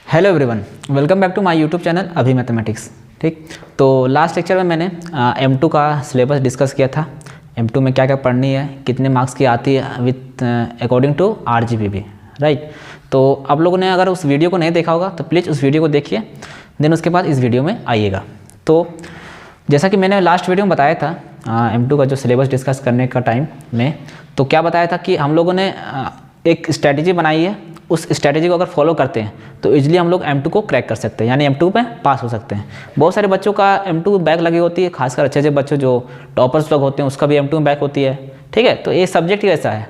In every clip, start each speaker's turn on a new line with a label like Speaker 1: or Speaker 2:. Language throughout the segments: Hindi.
Speaker 1: Hello everyone, welcome back to my YouTube channel अभी मैथमेटिक्स। ठीक, तो लास्ट लेक्चर में मैंने M2 का सिलेबस डिस्कस किया था। M2 में क्या क्या पढ़नी है, कितने मार्क्स की आती है with according to RGPP, right. तो आप लोगों ने अगर उस वीडियो को नहीं देखा होगा तो प्लीज़ उस वीडियो को देखिए, देन उसके बाद इस वीडियो में आइएगा। तो जैसा कि मैंने लास्ट वीडियो में बताया था M2 का जो सिलेबस डिस्कस करने का टाइम में, तो क्या बताया था कि हम लोगों ने एक स्ट्रैटेजी बनाई है। उस स्ट्रैटेजी को अगर फॉलो करते हैं तो इजीली हम लोग M2 को क्रैक कर सकते हैं, यानी M2 में पास हो सकते हैं। बहुत सारे बच्चों का M2 बैक लगी होती है, खासकर अच्छे अच्छे बच्चों जो टॉपर्स लोग होते हैं उसका भी M2 में बैक होती है। ठीक है, तो ये सब्जेक्ट ही ऐसा है,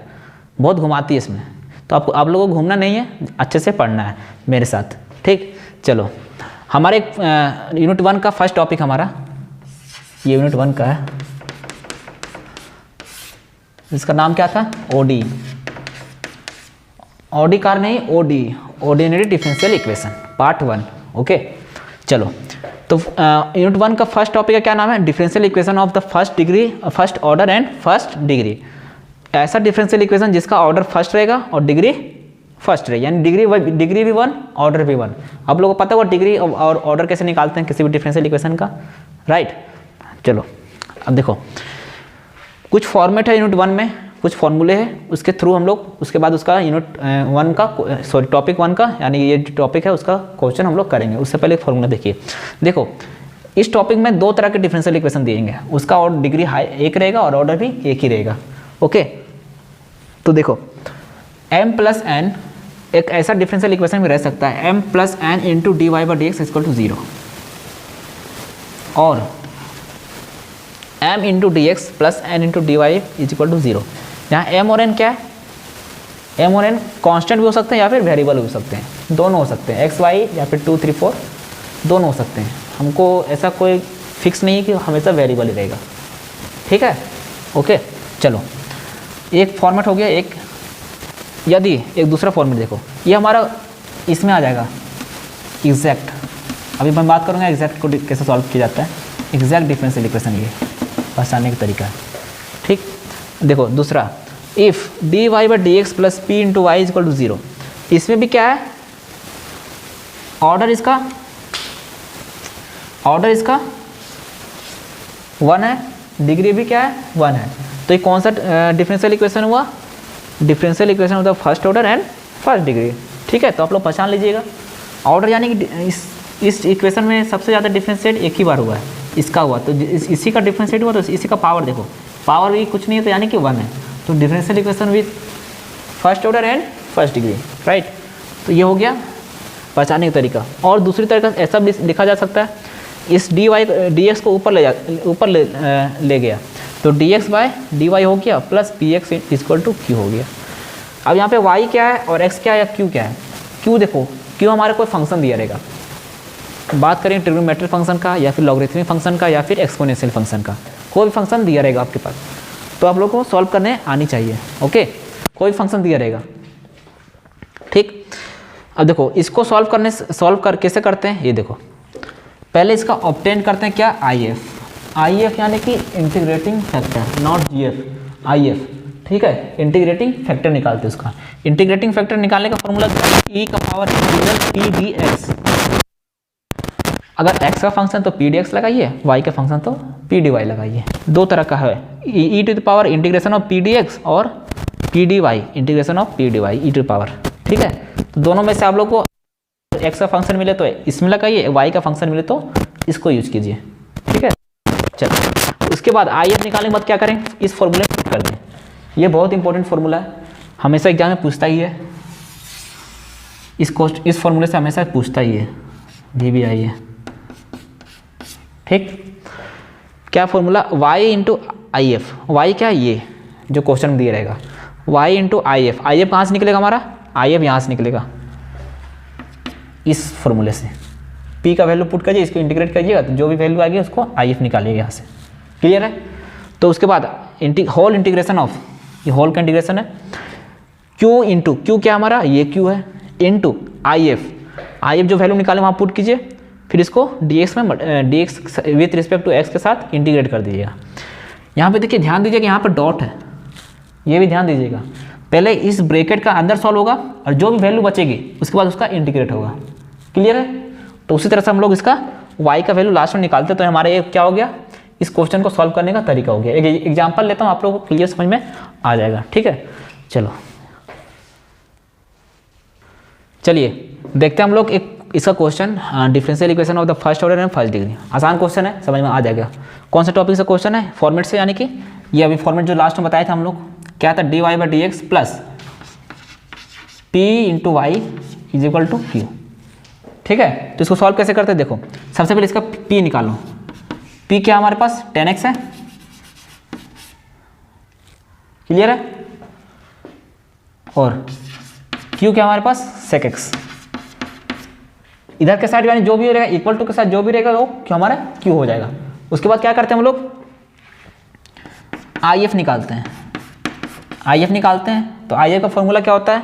Speaker 1: बहुत घुमाती है इसमें। तो आप लोगों को घूमना नहीं है, अच्छे से पढ़ना है मेरे साथ। ठीक, चलो हमारे यूनिट 1 का फर्स्ट टॉपिक हमारा ये यूनिट 1 का है, इसका नाम क्या था? OD। OD कार नहीं, OD, ordinary differential equation part 1। Okay, चलो तो यूनिट 1 का फर्स्ट टॉपिक का क्या नाम है? Differential equation of the first degree, first order and first degree. ऐसा डिफरेंशियल इक्वेशन जिसका ऑर्डर फर्स्ट रहेगा और डिग्री फर्स्ट रहेगी, यानी डिग्री भी 1, ऑर्डर भी 1। आप लोगों को पता होगा डिग्री और ऑर्डर कैसे निकालते हैं किसी भी डिफरेंशियल इक्वेशन का, राइट। चलो अब देखो, कुछ फॉर्मेट है यूनिट 1 में, कुछ फॉर्मूले हैं, उसके थ्रू हम लोग उसके बाद उसका यूनिट 1 का टॉपिक 1 का, यानी ये टॉपिक है उसका क्वेश्चन हम लोग करेंगे। उससे पहले फॉर्मूला देखिए। देखो इस टॉपिक में 2 तरह के डिफरेंशियल इक्वेशन दिएंगे, उसका और डिग्री एक रहेगा और ऑर्डर भी एक ही रहेगा। ओके, तो देखो m प्लस n एक ऐसा डिफरेंशियल इक्वेशन में रह सकता है, m plus n into D Y by D X equal to 0, और m into D x plus n into D Y is equal to 0। यहाँ m और n क्या है? m और n कांस्टेंट भी हो सकते हैं या फिर वेरिएबल भी हो सकते हैं, दोनों हो सकते हैं, x y या फिर 2 3 4 दोनों हो सकते हैं। हमको ऐसा कोई फिक्स नहीं है कि हमेशा वेरिएबल ही रहेगा। ठीक है, ओके। चलो एक फॉर्मेट हो गया। यदि एक दूसरा फॉर्मेट देखो, ये हमारा इसमें आ जाएगा एग्जैक्ट। अभी मैं बात करूँगा एग्जैक्ट को कैसे सॉल्व किया जाता है, एग्जैक्ट डिफरेंशियल इक्वेशन ये पहचानने का तरीका है। ठीक, देखो दूसरा, if D Y by D x plus P into Y is equal to 0। इसमें भी क्या है? ऑर्डर इसका 1 है, डिग्री भी क्या है? 1 है। तो ये कौन सा डिफरेंशियल इक्वेशन हुआ? डिफरेंशियल इक्वेशन होता है first order and first degree. ठीक है, तो आप लोग पहचान लीजिएगा। ऑर्डर यानी कि इस इक्वेशन में सबसे ज़्यादा डिफरेंशिएट एक ही बार हुआ है, इसका हुआ, तो इसी का डिफरेंशिएट हुआ, तो इसी का पावर देखो, पावर भी कुछ नहीं है तो यानी कि 1 है। तो differential equation with first order and first degree, right. तो ये हो गया पहचानने का तरीका। और दूसरी तरीका ऐसा भी लिखा जा सकता है, इस डी वाई डी एक्स को ऊपर ले गया, तो D X by D Y हो गया plus P X equal to Q हो गया। अब यहाँ पे वाई क्या है और एक्स क्या है या क्यू क्या है? क्यू देखो, क्यू हमारा कोई फंक्शन दिया रहेगा, बात करें ट्रिग्नोमेट्रिक फंक्शन का या फिर लॉगरिथमिक फंक्शन का या फिर एक्सपोनेंशियल फंक्शन का, कोई भी फंक्शन दिया रहेगा आपके पास, तो आप लोग को सॉल्व करने आनी चाहिए। ओके, कोई फंक्शन दिया रहेगा। ठीक, अब देखो इसको सॉल्व कर कैसे करते हैं, ये देखो पहले इसका ऑब्टेन करते हैं क्या? IF यानी कि integrating factor, not GF, IF। ठीक है, इंटीग्रेटिंग फैक्टर निकालते हैं उसका। इंटीग्रेटिंग फैक्टर निकालने का फॉर्मूला e का पावर इंटीग्रल pdx। अगर x का फंक्शन तो pdx लगाइए, y का फंक्शन तो pdy लगाइए। 2 तरह का है, e to the power integration of pdx और pdy integration of pdy e to the power. ठीक है, तो दोनों में से आप लोग को x का फंक्शन मिले तो इसमें लगाइए, y का फंक्शन मिले तो इसको यूज कीजिए। ठीक है, चलो उसके बाद IF निकालने के बाद क्या करें? इस फॉर्मूले में पुट कर दें। ये बहुत इंपॉर्टेंट फॉर्मूला है, हमेशा एग्जाम में पूछता ही है, इस फॉर्मूले से हमेशा पूछता ही है, भी आई है। ठीक, क्या formula? y into I F. Y क्या है? ये जो क्वेश्चन में दिया रहेगा, y into I F. I F कहाँ से निकलेगा हमारा? आई एफ यहाँ से निकलेगा, इस फॉर्मूले से। p का वैल्यू पुट करिए, इसको इंटीग्रेट करिएगा, तो जो भी वैल्यू आएगी उसको IF निकालिएगा यहाँ से। क्लियर है? तो उसके बाद होल इंटीग्रेशन ऑफ, ये होल का इंटीग्रेशन है, q इंटू, क्यू क्या हमारा? ये q है, इंटू IF जो वैल्यू निकाले वहाँ पुट कीजिए, फिर इसको dx में dx with respect to x के साथ इंटीग्रेट कर दीजिएगा। यहाँ पे देखिए, ध्यान दीजिए कि यहाँ पर डॉट है, ये भी ध्यान दीजिएगा। पहले इस ब्रैकेट का अंदर सॉल्व होगा और जो भी वैल्यू बचेगी उसके बाद उसका इंटीग्रेट होगा। क्लियर है। तो उसी तरह से हम लोग इसका y का वैल्यू लास्ट में निकालते तो हमारे ये क्या हो गया, इस क्वेश्चन को सॉल्व करने का तरीका हो गया। एक एग्जांपल लेता हूँ, आप लोगों को क्लियर समझ में आ जाएगा, ठीक है। चलो चलिए देखते हैं हम लोग एक इसका question, differential equation of the first order and first degree. आसान क्वेश्चन है, समझ में आ जाएगा। कौन सा टॉपिक से क्वेश्चन है, फॉर्मेट से, यानी कि ये अभी फॉर्मेट जो लास्ट में बताया था हम लोग, क्या था, dy by D x plus p into Y is equal to Q, ठीक है। तो इसको सॉल्व कैसे करते हैं, देखो सबसे पहले इसका p निकालो। p क्या हमारे पास 10x है, क्लियर है, और q क्या हमारे पास sec x। इधर के साइड यानी जो भी रहेगा इक्वल टू के साथ जो भी रहेगा वो क्यों हमारा q हो जाएगा। उसके बाद क्या करते हैं हम लोग, IF निकालते हैं। IF निकालते हैं तो IF का फॉर्मूला क्या होता है,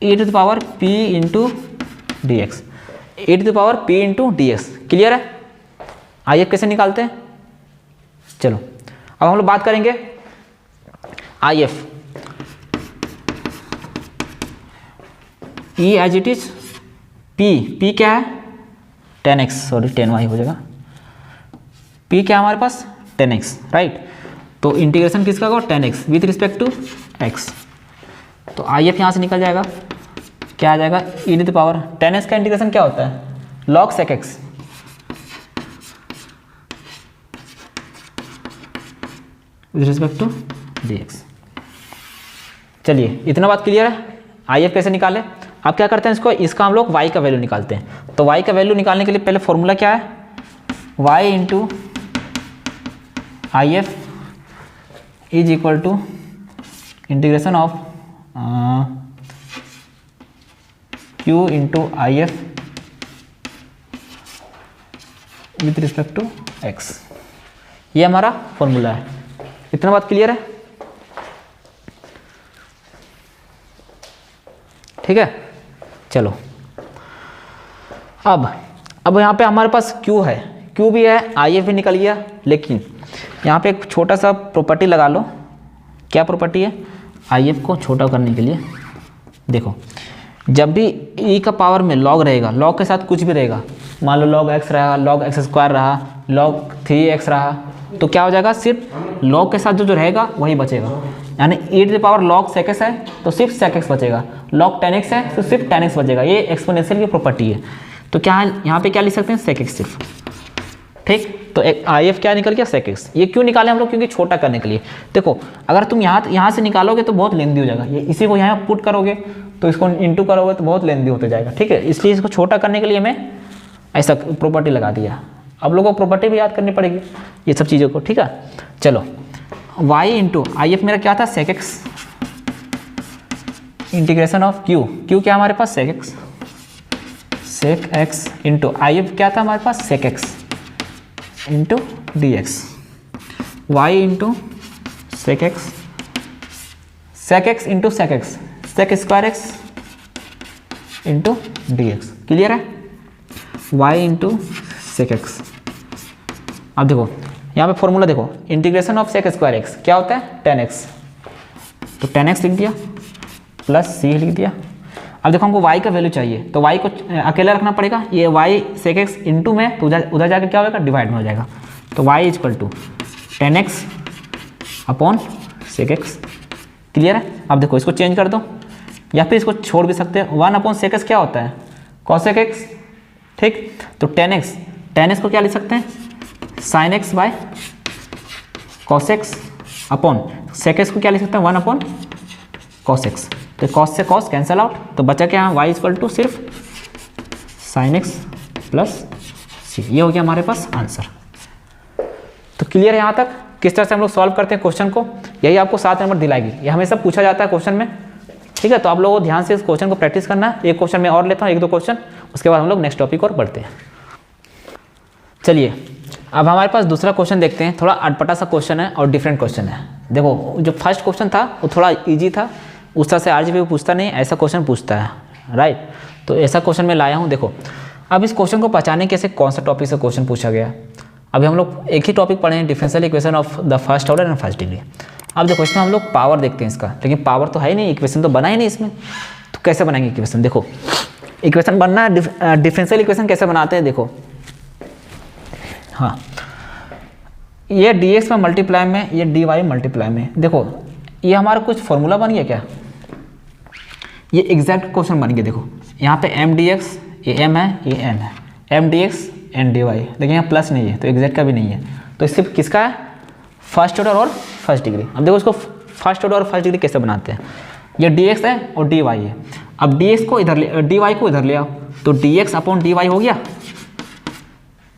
Speaker 1: e to the power p into D X, e to the power p into D X, clear है। IF कैसे निकालते हैं, चलो अब हम लोग बात करेंगे IF। E as it is p क्या है 10x, सॉरी 10y हो जाएगा। p क्या है हमारे पास 10x, राइट। तो इंटीग्रेशन किसका होगा 10x with respect to x। तो IF यहाँ से निकल जाएगा, क्या आ जाएगा e to the power 10x का इंटीग्रेशन क्या होता है log sec x, with respect to dx। चलिए इतना बात क्लियर है। IF कैसे निकाले, अब क्या करते हैं इसका हम लोग y का वैल्यू निकालते हैं। तो y का वैल्यू निकालने के लिए पहले फॉर्मूला क्या है, y into IF is equal to integration of q into IF with respect to x, ये हमारा फॉर्मूला है। इतना बात क्लियर है, ठीक है। चलो अब यहाँ पे हमारे पास q है, q भी है, IF भी निकल गया, लेकिन यहाँ पे एक छोटा सा प्रॉपर्टी लगा लो। क्या प्रॉपर्टी है, IF को छोटा करने के लिए देखो, जब भी e का पावर में log रहेगा, log के साथ कुछ भी रहेगा, मान लो log x रहा, log x स्क्वायर रहा, log 3x रहा, तो क्या हो जाएगा, सिर्फ log के साथ जो रहेगा वही बचेगा। यानी e to the power log sec x है तो सिर्फ sec x बचेगा, log 10x है तो सिर्फ 10x बचेगा। ये एक्सपोनेंशियल की प्रॉपर्टी है। तो क्या है यहाँ पे क्या लिख सकते हैं sec x सिर्फ, ठीक। तो IF क्या निकल गया sec x। ये क्यों निकाले हम लोग, क्योंकि छोटा करने के लिए। देखो अगर तुम यहाँ से निकालोगे तो बहुत लेंदी हो जाएगा, ये इसी को यहाँ पुट करोगे तो इसको इंटू करोगे तो बहुत लेंदी होते जाएगा, ठीक है। इसलिए इसको छोटा करने के लिए मैं ऐसा प्रॉपर्टी लगा दिया। अब लोगों को प्रॉपर्टी भी याद करनी पड़ेगी ये सब चीज़ों को, ठीक है। चलो y इंटू IF मेरा क्या था sec x integration of q क्या हमारे पास sec x इंटू IF क्या था हमारे पास sec x into D x, y into sec x into sec x, sec square x into D X, clear है। y into sec x। अब देखो यहाँ पे फॉर्मूला देखो, integration of sec square x क्या होता है 10x, तो 10x लिख दिया प्लस c लिख दिया। अब देखो हमको y का वैल्यू चाहिए तो y को अकेला रखना पड़ेगा, ये y sec x इंटू में तो उधर जाकर क्या होगा डिवाइड में हो जाएगा। तो y equal to 10x upon sec x, clear है। अब देखो इसको चेंज कर दो या फिर इसको छोड़ भी सकते हैं, 1 अपॉन sec x क्या होता है cosec x, ठीक। तो 10x को क्या लिख सकते हैं sin x by cos x upon sec x को क्या लिख सकते हैं 1 अपॉन cos x। तो cos से cos कैंसिल आउट, तो बचा क्या y इक्वल टू सिर्फ sin x प्लस c, ये हो गया हमारे पास आंसर। तो क्लियर है यहाँ तक किस तरह से हम लोग सॉल्व करते हैं क्वेश्चन को, यही आपको 7 नंबर दिलाएगी। ये हमेशा पूछा जाता है क्वेश्चन में, ठीक है। तो आप लोगों को ध्यान से इस क्वेश्चन को प्रैक्टिस करना है। एक क्वेश्चन मैं और लेता हूँ, 1-2 क्वेश्चन, उसके बाद हम लोग नेक्स्ट टॉपिक और बढ़ते हैं। चलिए अब हमारे पास दूसरा क्वेश्चन देखते हैं, थोड़ा अटपटा सा क्वेश्चन है और डिफरेंट क्वेश्चन है। देखो जो फर्स्ट क्वेश्चन था वो थोड़ा इजी था, उस तरह से आरजीबी पूछता नहीं, ऐसा क्वेश्चन पूछता है, राइट। तो ऐसा क्वेश्चन मैं लाया हूँ। देखो अब इस क्वेश्चन को पहचानने कैसे, कौन सा टॉपिक से क्वेश्चन पूछा गया। अभी हम लोग एक ही टॉपिक पढ़े हैं, differential equation of the first order and first degree. अब देखो इसमें हम लोग पावर देखते हैं इसका, लेकिन पावर तो है ही नहीं, इक्वेशन तो बना ही नहीं इसमें, तो कैसे बनाएंगे इक्वेशन। देखो इक्वेशन बनना है। डिफरेंशियल इक्वेशन कैसे बनाते हैं देखो, हाँ ये dx में मल्टीप्लाई में, ये dy मल्टीप्लाई में। देखो ये हमारा कुछ फॉर्मूला बन गया क्या, ये एग्जैक्ट क्वेश्चन बन गया। देखो यहाँ पे m dx, ये m है ये n है, m dx n dy, लेकिन यहाँ प्लस नहीं है तो एग्जैक्ट का भी नहीं है, तो सिर्फ किसका है, फर्स्ट ऑर्डर और फर्स्ट डिग्री। अब देखो इसको फर्स्ट ऑर्डर और फर्स्ट डिग्री कैसे बनाते हैं, ये dx है और dy है। अब dx को इधर ले, dy को इधर ले आओ, तो dx अपॉन dy हो गया,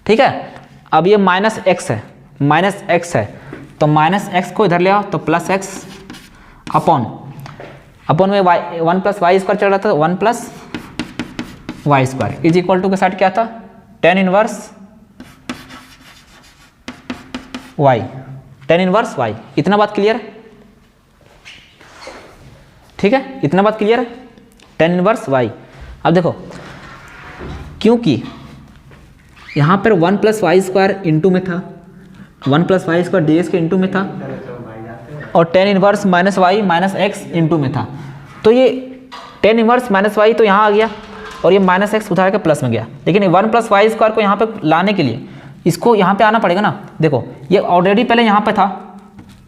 Speaker 1: ठीक है। अब ये माइनस x है, माइनस x है, तो माइनस x को इधर ले आओ तो प्लस x अपॉन में y, 1 प्लस वाई स्क्वायर चल रहा था, 1 plus Y square is equal to के साथ क्या था, tan inverse y, tan inverse y। इतना बात क्लियर है, ठीक है, इतना बात क्लियर है, tan इनवर्स y। अब देखो क्योंकि यहाँ पर 1 प्लस वाई स्क्वायर इंटू में था, 1 plus Y square D S के इंटू में था, और tan inverse minus Y minus X into में था, तो ये tan इनवर्स माइनस वाई तो यहाँ आ गया और ये माइनस एक्स उठा के प्लस में गया। लेकिन 1 प्लस वाई स्क्वायर को यहाँ पे लाने के लिए इसको यहाँ पे आना पड़ेगा ना। देखो ये ऑलरेडी पहले यहाँ पे था,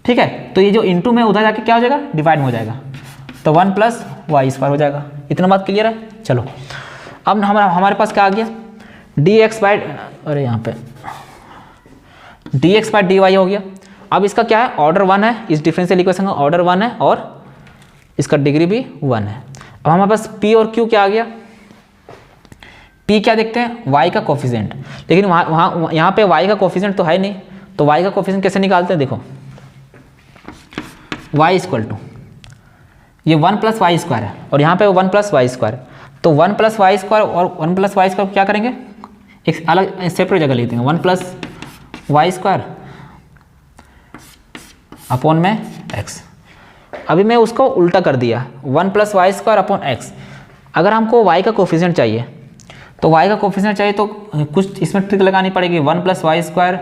Speaker 1: ठीक है, तो ये जो इंटू में उधर जाके क्या हो जाएगा, डिवाइड हो जाएगा, तो 1 प्लस वाई स्क्वायर हो जाएगा। इतना बात क्लियर है। चलो अब हमारे पास क्या आ गया, डी एक्स बाई, अरे यहाँ पे D X by D Y हो गया। अब इसका क्या है, ऑर्डर 1 है, इस डिफरेंशियल इक्वेशन का ऑर्डर 1 है और इसका डिग्री भी 1 है। अब हमारे पास p और q क्या आ गया, p क्या देखते हैं, y का कोफिशिएंट, लेकिन वहाँ यहाँ पे y का कोफिशिएंट तो है नहीं, तो y का कोफिशिएंट कैसे निकालते हैं, देखो y इक्वल टू ये 1 प्लस वाई स्क्वायर है और यहाँ पे 1 प्लस वाई स्क्वायर, तो 1 प्लस वाई स्क्वायर और 1 प्लस वाई स्क्वायर क्या करेंगे, एक अलग सेपरेट जगह लेते हैं, 1 प्लस वाई स्क्वायर अपॉन में x। अभी मैं उसको उल्टा कर दिया, 1 plus Y square upon x। अगर हमको y का कोफिशिएंट चाहिए, तो y का कोफिशिएंट चाहिए तो कुछ इसमें ट्रिक लगानी पड़ेगी, 1 plus Y square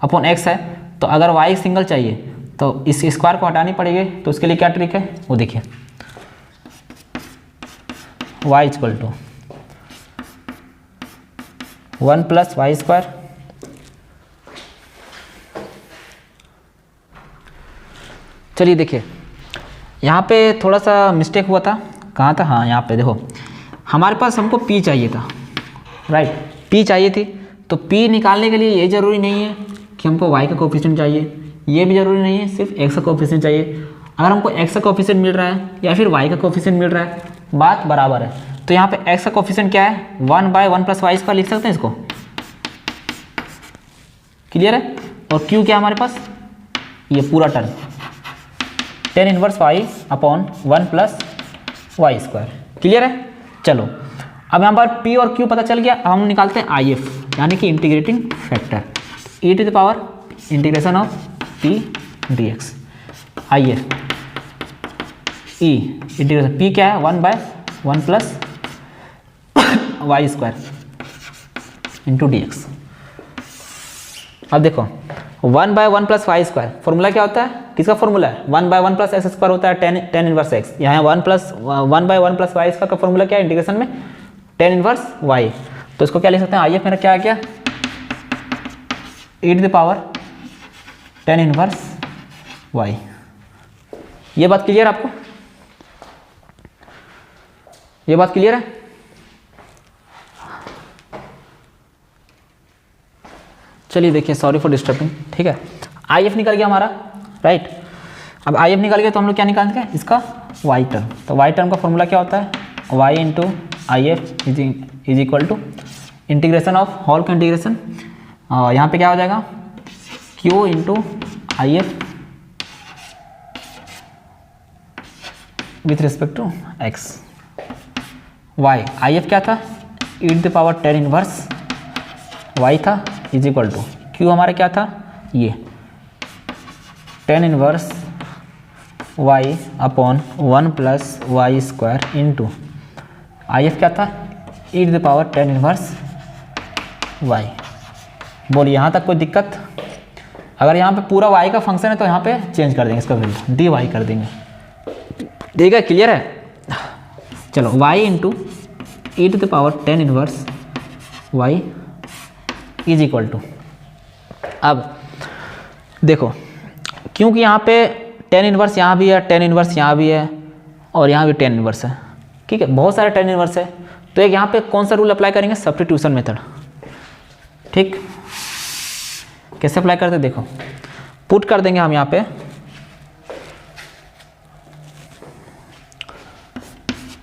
Speaker 1: upon x है, तो अगर y सिंगल चाहिए तो इस स्क्वायर को हटानी पड़ेगी, तो उसके लिए क्या ट्रिक है वो देखिए, y equal to 1 plus Y square चलिए देखिए यहाँ पे थोड़ा सा मिस्टेक हुआ था, कहाँ था, हाँ यहाँ पे देखो हमारे पास हमको p चाहिए था, राइट, p चाहिए थी, तो p निकालने के लिए ये ज़रूरी नहीं है कि हमको y का कोफिशिएंट चाहिए, ये भी ज़रूरी नहीं है सिर्फ x का कोफिशिएंट चाहिए। अगर हमको x का कोफिशिएंट मिल रहा है या फिर y का कोफिशिएंट मिल रहा है, बात बराबर है। तो यहाँ पे x का कोफिशिएंट क्या है, 1 बाय 1 प्लस वाई स्क्वायर लिख सकते हैं इसको, क्लियर है। और q क्या हमारे पास, ये पूरा term tan inverse y upon 1 plus Y square, clear है। चलो अब यहाँ पर p और q पता चल गया, अब हम निकालते हैं if यानी कि integrating factor, e to the power integration of p dx, if e इंटीग्रेशन p क्या है, 1 by 1 plus Y square into dx। अब देखो 1 by 1 plus Y square formula क्या होता है, किसका फॉर्मूला है, 1 बाय 1 प्लस एक्स स्क्वायर होता है tan इनवर्स x। यहाँ 1 बाय 1 प्लस वाई स्क्वायर का फॉर्मूला क्या है इंटीग्रेशन में, tan इनवर्स y। तो इसको क्या लिख सकते हैं, if मेरा क्या आ गया, e to the power tan inverse y। ये बात क्लियर आपको, ये बात क्लियर है। चलिए देखिए, सॉरी फॉर डिस्टर्बिंग, ठीक है, if निकल गया हमारा, राइट। अब if निकल गया तो हम लोग क्या निकालेंगे, इसका y टर्म, तो y टर्म का फॉर्मूला क्या होता है, y into if is equal to integration of whole का इंटीग्रेशन, यहाँ पे क्या हो जाएगा, q into if with respect to x, y if क्या था, e to the power tan inverse y था, इज इक्वल टू q हमारा क्या था, ये tan inverse y upon 1 plus Y square into if क्या था, e to the power tan inverse y। बोलिए यहाँ तक कोई दिक्कत, अगर यहाँ पे पूरा y का फंक्शन है तो यहाँ पे चेंज कर देंगे, इसका वैल्यू dy कर देंगे, ठीक है, क्लियर है। चलो y into E to the power tan inverse y is equal to, अब देखो क्योंकि यहाँ पे टेन इनवर्स यहाँ भी है, टेन इनवर्स यहाँ भी है और यहाँ भी टेन इनवर्स है, ठीक है, बहुत सारे टेन इनवर्स है, तो एक यहाँ पे कौन सा रूल अप्लाई करेंगे, सब्स्टिट्यूशन मेथड, ठीक। कैसे अप्लाई करते देखो, पुट कर देंगे हम यहाँ पे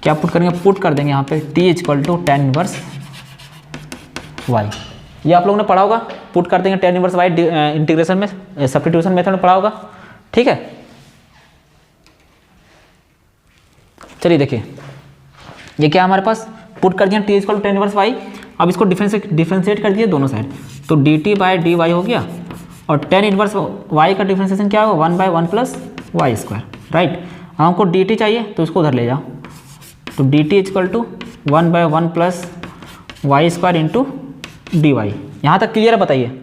Speaker 1: क्या पुट करेंगे, पुट कर देंगे यहाँ पे t equal to tan inverse y, ये आप लोगों ने पढ़ा होगा, पुट कर देंगे टेन इनवर्स वाई इंटीग्रेशन में, सब्स्टिट्यूशन मेथड में पढ़ा होगा, ठीक है। चलिए देखिए ये क्या हमारे पास, पुट कर दिया t equal to tan inverse y, अब इसको डिफ्रेंशिएट कर दिए दोनों साइड, तो dt बाय dy हो गया, और टेन इनवर्स y का डिफ्रेंशिएशन क्या होगा, 1 by 1 plus Y square, right. हमको dt चाहिए तो इसको उधर ले जाओ, तो dt equal to 1 by 1 plus Y square into D y. यहाँ तक क्लियर है, बताइए।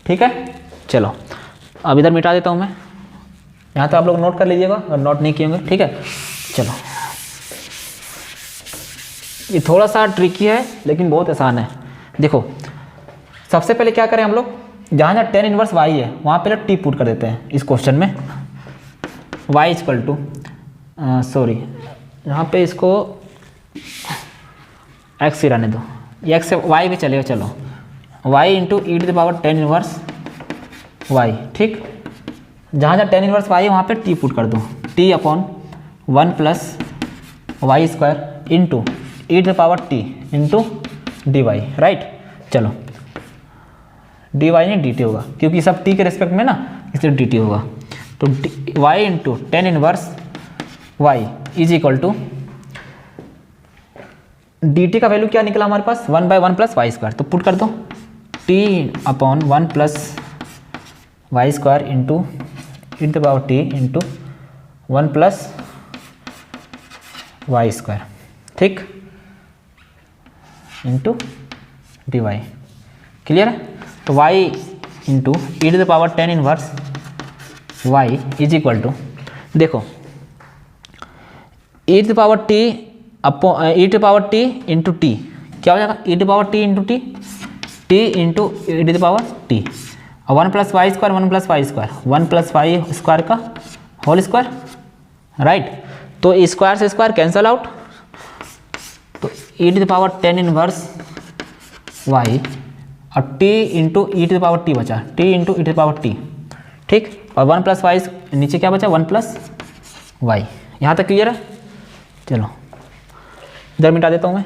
Speaker 1: ठीक है, चलो अब इधर मिटा देता हूँ मैं, यहाँ तो आप लोग नोट कर लीजिएगा अगर नोट नहीं किए होंगे, ठीक है। चलो ये थोड़ा सा ट्रिकी है लेकिन बहुत आसान है। देखो सबसे पहले क्या करें हम लोग, जहाँ जहाँ टेन इनवर्स वाई है वहाँ पहले टी पुट कर देते हैं इस क्वेश्चन में, वाई इक्वल टू सॉरी यहाँ पे इसको एक्स ही रहने दो, ये एक्स से वाई भी चलेगा, चलो y into E to the power tan inverse y, ठीक। जहाँ जहाँ टेन इनवर्स वाई है वहाँ पे टी पुट कर दो, t upon 1 plus Y square into E to the power T into D y, right. चलो डी वाई नहीं डी टी होगा क्योंकि सब टी के रेस्पेक्ट में ना, इसलिए डी टी होगा, तो y into tan inverse y is equal to d t का वैल्यू क्या निकला हमारे पास, 1 बाय 1 प्लस वाई स्क्वायर, तो पुट कर दो t upon 1 plus Y square into E to the power T into 1 plus Y square, ठीक, इंटू डी वाई, क्लियर है। तो y into E to the power tan inverse y is equal to, देखो e to the power T upon E to the power T into T, क्या हो जाएगा, E to the power T into T into E to the power T, और 1 plus Y square 1 plus Y square 1 plus Y square का होल स्क्वायर, राइट। तो स्क्वायर से स्क्वायर कैंसल आउट, तो E to the power tan inverse Y और t into E to the power T बचा, t into E to the power T, ठीक, और 1 प्लस वाई नीचे क्या बचा, 1 प्लस वाई। यहाँ तक क्लियर है। चलो इधर मिटा देता हूँ मैं,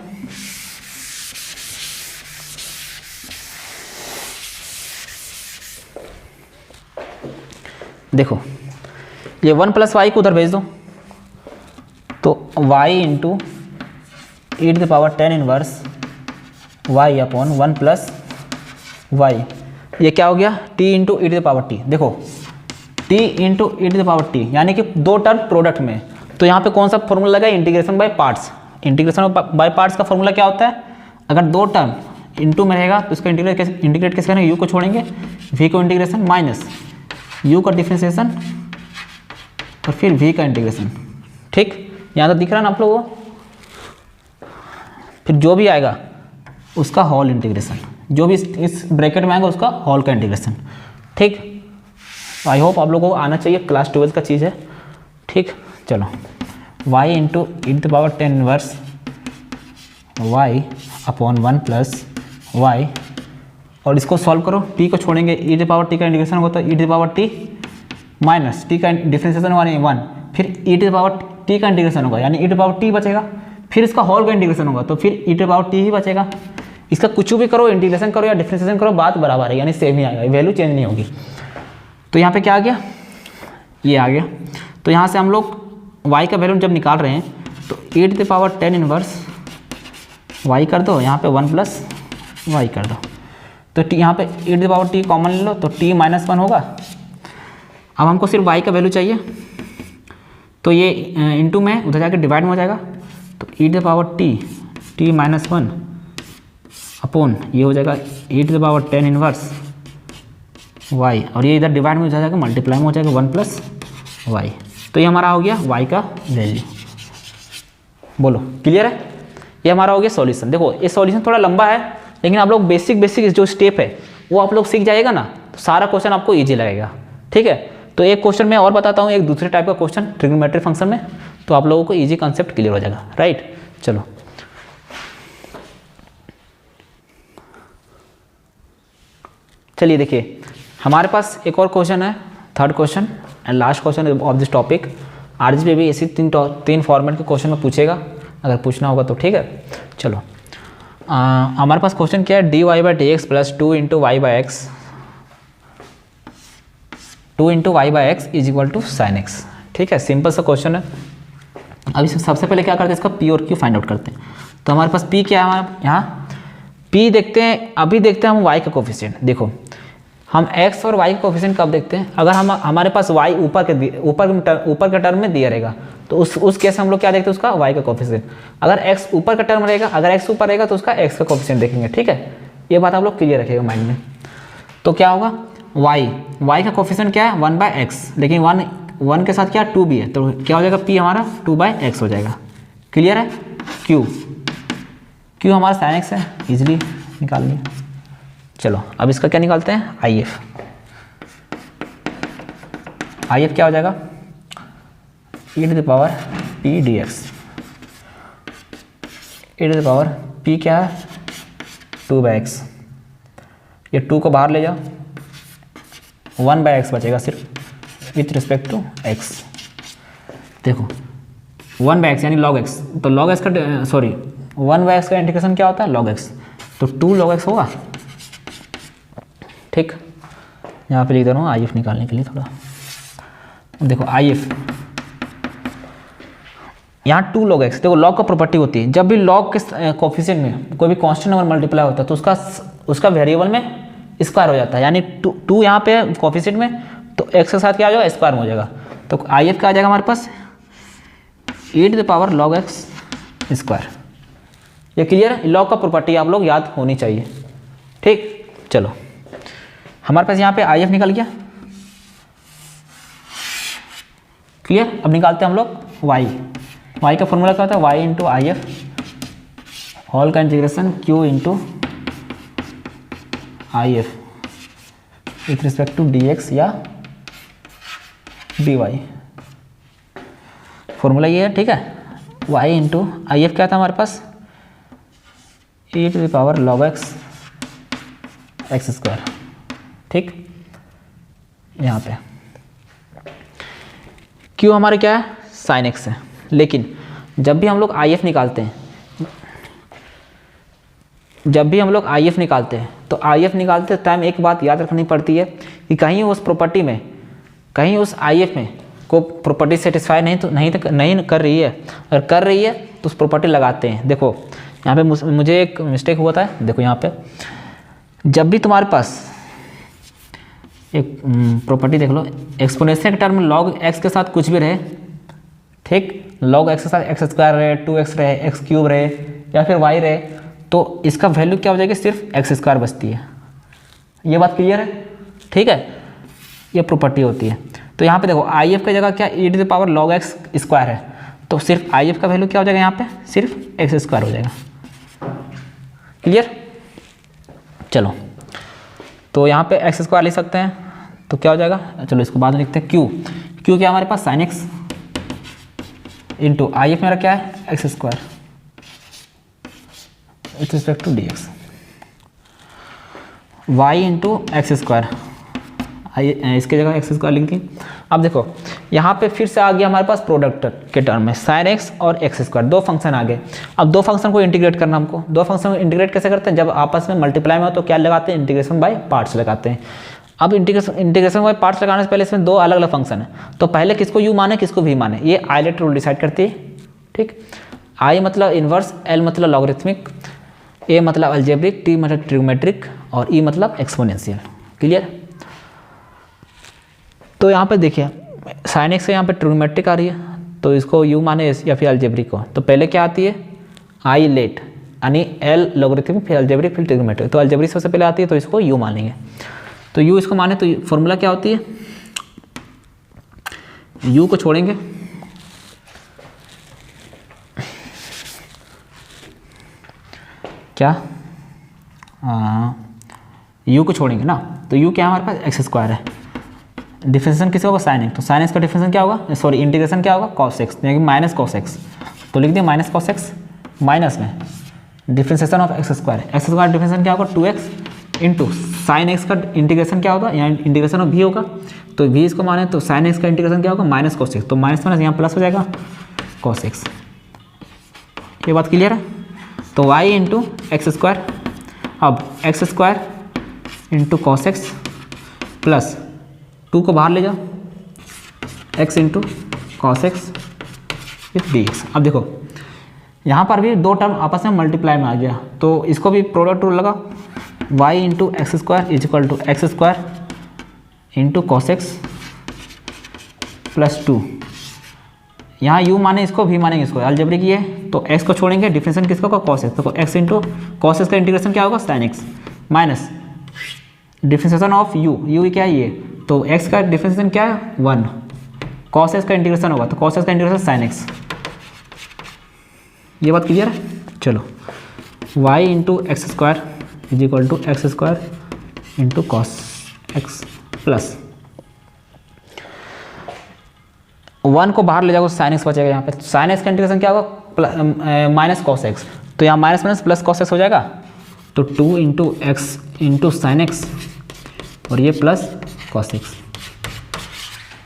Speaker 1: देखो ये 1 प्लस वाई को उधर भेज दो, तो y into E to the power tan inverse y upon 1 plus y, ये क्या हो गया, t into E to the power t. देखो t into E to the power t यानी कि दो टर्म प्रोडक्ट में, तो यहाँ पे कौन सा फॉर्मूला लगा, integration by parts. Integration by parts का फॉर्मूला क्या होता है, अगर दो टर्म इंटू में रहेगा तो इसका इंटीग्रेट कैसे करेंगे, u को छोड़ेंगे, v को इंटीग्रेशन माइनस u का डिफ्रेंसिएशन और फिर v का इंटीग्रेशन, ठीक। यहाँ तो दिख रहा है ना आप लोगों को, फिर जो भी आएगा उसका होल इंटीग्रेशन, जो भी इस ब्रैकेट में आएगा उसका होल का इंटीग्रेशन, ठीक। आई होप आप लोगों को आना चाहिए, क्लास 12 का चीज़ है, ठीक। चलो y into E to the power tan inverse y upon 1 plus Y, और इसको सॉल्व करो, t को छोड़ेंगे, E to the power t का इंटीग्रेशन होगा तो E to the power t minus t का डिफ्रेंसिएशन हुआ नहीं 1, फिर E to the power t का इंटीग्रेशन होगा यानी E to the power t बचेगा, फिर इसका होल का इंटीग्रेशन होगा तो फिर E to the power t ही बचेगा। इसका कुछ भी करो, इंटीग्रेशन करो या डिफ्रेंसिएशन करो, बात बराबर है यानी सेम ही आएगा, वैल्यू चेंज नहीं होगी। तो यहाँ पे क्या आ गया, ये आ गया। तो यहाँ से हम लोग y का वैल्यू जब निकाल रहे हैं तो E to the power tan inverse y कर दो, यहाँ पे 1 प्लस वाई कर दो, तो यहाँ पे E to the power t common ले लो तो t माइनस 1 होगा। अब हमको सिर्फ y का वैल्यू चाहिए, तो ये इंटू में उधर जाके डिवाइड में हो जाएगा, तो E to the power t minus 1 upon ये हो जाएगा E to the power tan inverse y, और ये इधर डिवाइड में हो जाएगा, मल्टीप्लाई में हो जाएगा 1 प्लस वाई, तो ये हमारा हो गया y का वैल्यू। बोलो क्लियर है? ये हमारा हो गया सॉल्यूशन। देखो ये सॉल्यूशन थोड़ा लंबा है, लेकिन आप लोग बेसिक जो स्टेप है वो आप लोग सीख जाएगा ना, तो सारा क्वेश्चन आपको ईजी लगेगा। ठीक है, तो एक क्वेश्चन मैं और बताता हूँ, एक दूसरे टाइप का क्वेश्चन ट्रिग्नोमेट्री फंक्शन में, तो आप लोगों को ईजी कॉन्सेप्ट क्लियर हो जाएगा। राइट, चलो चलिए देखिए हमारे पास एक और क्वेश्चन है, third question and last question of this topic. RGP भी ऐसी तीन फॉर्मेट के क्वेश्चन में पूछेगा, अगर पूछना होगा तो। ठीक है, चलो हमारे पास क्वेश्चन क्या है, dy by D x plus 2 into y by x, 2 into y by x is equal to sine x. ठीक है, सिंपल सा क्वेश्चन है। अभी सबसे पहले क्या करते हैं, इसका पी और क्यू फाइंड आउट करते हैं। तो हमारे पास पी क्या है, हमारे यहाँ पी देखते हैं, अभी देखते हैं हम वाई का कोफिशिएंट। देखो हम एक्स और वाई का कोफिशिएंट कब देखते हैं, अगर हमारे पास वाई ऊपर के टर्म में दिया रहेगा, तो उस केस में हम लोग क्या देखते हैं, उसका वाई का कोफिशिएंट। अगर एक्स ऊपर का टर्म रहेगा, अगर एक्स ऊपर रहेगा तो उसका एक्स का कोफिशिएंट देखेंगे। ठीक है, ये बात आप लोग क्लियर रखिएगा माइंड में। तो क्या होगा, वाई का कोफिशिएंट क्या है 1/x, लेकिन 1 के साथ क्या 2 भी है, तो क्या हो जाएगा पी हमारा 2/x हो जाएगा। क्लियर है? क्यू हमारा साइन एक्स है, इजिली निकाल लिया। चलो अब इसका क्या निकालते हैं, आई एफ क्या हो जाएगा, e to the power p dx, e to the power p क्या है 2/x, ये 2 को बाहर ले जाओ, 1/x बचेगा सिर्फ विथ रिस्पेक्ट टू x। देखो 1/x यानी log x, तो log x का सॉरी 1/x का इंटीग्रेशन क्या होता है log x, तो 2 log x होगा। ठीक, यहाँ पे लिख दे रहा हूँ आई एफ निकालने के लिए थोड़ा। देखो आई एफ यहाँ 2 log x, देखो log का प्रॉपर्टी होती है, जब भी log के कोफिशिएंट में कोई भी कांस्टेंट नंबर मल्टीप्लाई होता है तो उसका वेरिएबल में स्क्वायर हो जाता है, यानी 2 यहाँ पे कोफिशिएंट में, तो x के साथ क्या आ जाएगा स्क्वायर हो जाएगा। तो आई एफ क्या आ जाएगा हमारे पास e to the power log x square. ये क्लियर है? लॉग का प्रॉपर्टी आप लोग याद होनी चाहिए। ठीक, चलो हमारे पास यहाँ पे आई एफ निकल गया। क्लियर? अब निकालते हैं हम लोग वाई का फॉर्मूला क्या होता है, Y into I F whole का integration Q into I F with respect to D X या डी वाई। फॉर्मूला ये है। ठीक है, वाई इंटू आई एफ क्या था हमारे पास, e to the power log x square. ठीक, यहाँ पे q हमारे क्या है साइन x है, लेकिन जब भी हम लोग आई एफ निकालते हैं, तो आई एफ निकालते टाइम एक बात याद रखनी पड़ती है कि कहीं उस प्रॉपर्टी में, कहीं उस आई एफ में को प्रॉपर्टी सेटिस्फाई नहीं कर रही है, अगर कर रही है तो उस प्रॉपर्टी लगाते हैं। देखो यहाँ पे मुझे एक मिस्टेक हुआ था। देखो यहाँ पे जब भी तुम्हारे पास एक प्रॉपर्टी देख लो, एक्सपोनेंशियल के टर्म में log x के साथ कुछ भी रहे, ठीक, log x के साथ x स्क्वायर रहे, 2x रहे, x क्यूब रहे या फिर y रहे, तो इसका वैल्यू क्या हो जाएगी, सिर्फ x स्क्वायर बचती है। ये बात क्लियर है? ठीक है, ये प्रॉपर्टी होती है। तो यहाँ पे देखो आई एफ की जगह क्या e to the power log x square है, तो सिर्फ आई एफ का वैल्यू क्या हो जाएगा, यहाँ पे सिर्फ x स्क्वायर हो जाएगा। क्लियर? चलो तो यहाँ पे x स्क्वायर लिख सकते हैं, तो क्या हो जाएगा, चलो इसको बाद में लिखते हैं। क्यू क्या हमारे पास sine x into I F मेरा क्या है x square with respect to D X, Y into x square, इसके जगह एक्स स्क्वायर लिख दी। अब देखो यहाँ पे फिर से आ गया हमारे पास प्रोडक्ट के टर्म में साइन एक्स और एक्स स्क्वायर, दो फंक्शन आ गए। अब दो फंक्शन को इंटीग्रेट करना हमको, दो फंक्शन को इंटीग्रेट कैसे करते हैं, जब आपस में मल्टीप्लाई में हो तो क्या लगाते हैं, इंटीग्रेशन बाय पार्ट्स लगाते हैं। अब इंटीग्रेशन बाय पार्ट्स लगाने से पहले इसमें दो अलग अलग फंक्शन है, तो पहले किसको यू माने किसको भी माने, ये आइलेट रूल डिसाइड करती है। ठीक, आई मतलब इन्वर्स, एल मतलब लॉगरिथमिक, ए मतलब अलजेब्रिक, टी मतलब ट्रिग्नोमेट्रिक और ई मतलब एक्सपोनेंशियल। क्लियर? तो यहाँ पे देखिए साइन एक्स से यहाँ पे ट्रिग्नोमेट्रिक आ रही है, तो इसको यू माने या फिर अलजेब्रिक को, तो पहले क्या आती है आई लेट, यानी एल लॉगरिथमिक फिर अलजेब्रिक फिर ट्रिग्नोमेट्रिक, तो अलजेब्रिक सबसे पहले आती है तो इसको यू मानेंगे। तो यू इसको माने तो फॉर्मूला क्या होती है, u को छोड़ेंगे, क्या u को छोड़ेंगे ना, तो u क्या है हमारे पास x स्क्वायर है, डिफरेंशिएशन किसका होगा साइन एक्स, तो साइन एक्स का डिफरेंशिएशन क्या होगा, सॉरी इंटीग्रेशन क्या होगा कॉस एक्स, यानी कि माइनस कॉस एक्स, तो लिख दिया माइनस कॉस एक्स, माइनस में differentiation of x square differentiation क्या होगा 2x इंटू साइन एक्स का इंटीग्रेशन क्या होगा, यहाँ इंटीग्रेशन ऑफ v होगा, तो v इसको माने तो साइन एक्स का इंटीग्रेशन क्या होगा माइनस कॉस एक्स, तो माइनस माइनस यहाँ प्लस हो जाएगा कॉस एक्स। ये बात क्लियर है। तो y इंटू एक्स स्क्वायर, अब x square into cos x plus 2 को बाहर ले जाओ, x into cos x with D x. अब देखो यहाँ पर भी दो टर्म आपस में मल्टीप्लाई में आ गया, तो इसको भी प्रोडक्ट रूल लगा, y into x square is equal to x square into cos x plus 2, यहाँ u माने इसको, v मानेंगे इसको, अलजेब्रिक ये, तो x को छोड़ेंगे, डिफरेंशिएशन किसका होगा कॉस एक्स, तो x इंटू कॉस एक्स का इंटीग्रेशन क्या होगा sine x, minus differentiation of u क्या है ये, तो x का डिफरेंशिएशन क्या है 1, कॉस एक्स का इंटीग्रेशन होगा, तो कॉस एक्स का इंटीग्रेशन साइन एक्स। ये बात क्लियर है। चलो y into x square is equal to x square into cos x plus 1 को बाहर ले जाओ, साइन एक्स बचेगा, यहाँ पे साइन एक्स का इंटीग्रेशन क्या होगा माइनस कॉस एक्स, तो यहाँ minus minus plus cos x हो जाएगा, तो 2 into x into sine x और ये प्लस कॉस एक्स।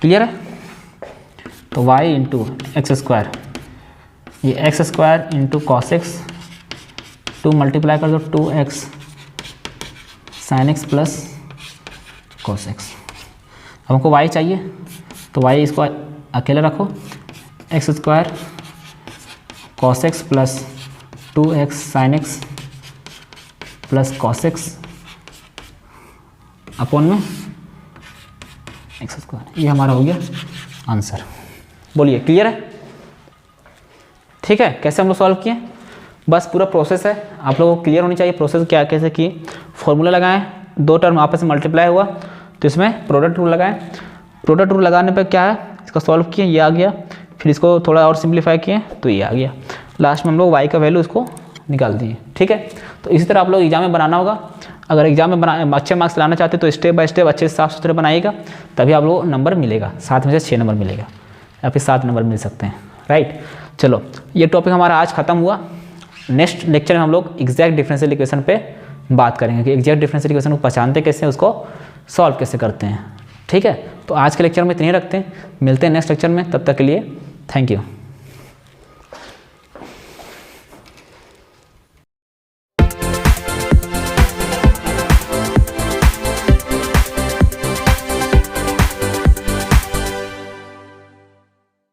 Speaker 1: क्लियर है। तो y इंटू एक्स स्क्वायर, ये x square into cos x, 2 multiply कर दो 2x sine x plus cos x. अब हमको y चाहिए, तो y इसको अकेले रखो, x square cos x plus 2x sine x plus cos x upon में एक्स स्क्वायर। ये हमारा हो गया आंसर। बोलिए क्लियर है। ठीक है, कैसे हम लोग सॉल्व किए, बस पूरा प्रोसेस है, आप लोगों को क्लियर होनी चाहिए प्रोसेस क्या कैसे किए। फॉर्मूला लगाएं, दो टर्म आपस में मल्टीप्लाई हुआ तो इसमें प्रोडक्ट रूल लगाएं, प्रोडक्ट रूल लगाने पर क्या है इसका सॉल्व किए, ये आ गया, फिर इसको थोड़ा और सिंप्लीफाई किए तो ये आ गया, लास्ट में हम लोग y का वैल्यू इसको निकाल दिए। ठीक है, तो इसी तरह आप लोग एग्जाम में बनाना होगा। अगर एग्जाम में अच्छे मार्क्स लाना चाहते तो स्टेप बाय स्टेप अच्छे से साफ सुथरे बनाइएगा, तभी आप लोग नंबर मिलेगा, 7 में से 6 नंबर मिलेगा या फिर 7 नंबर मिल सकते हैं। राइट, चलो ये टॉपिक हमारा आज खत्म हुआ। नेक्स्ट लेक्चर में हम लोग एग्जैक्ट डिफरेंशियल इक्वेशन पे बात करेंगे कि एग्जैक्ट डिफरेंशियल इक्वेशन को पहचानते कैसे हैं, उसको सॉल्व कैसे करते हैं। ठीक है, तो आज के लेक्चर में इतने ही रखते हैं, मिलते हैं नेक्स्ट लेक्चर में, तब तक के लिए थैंक यू।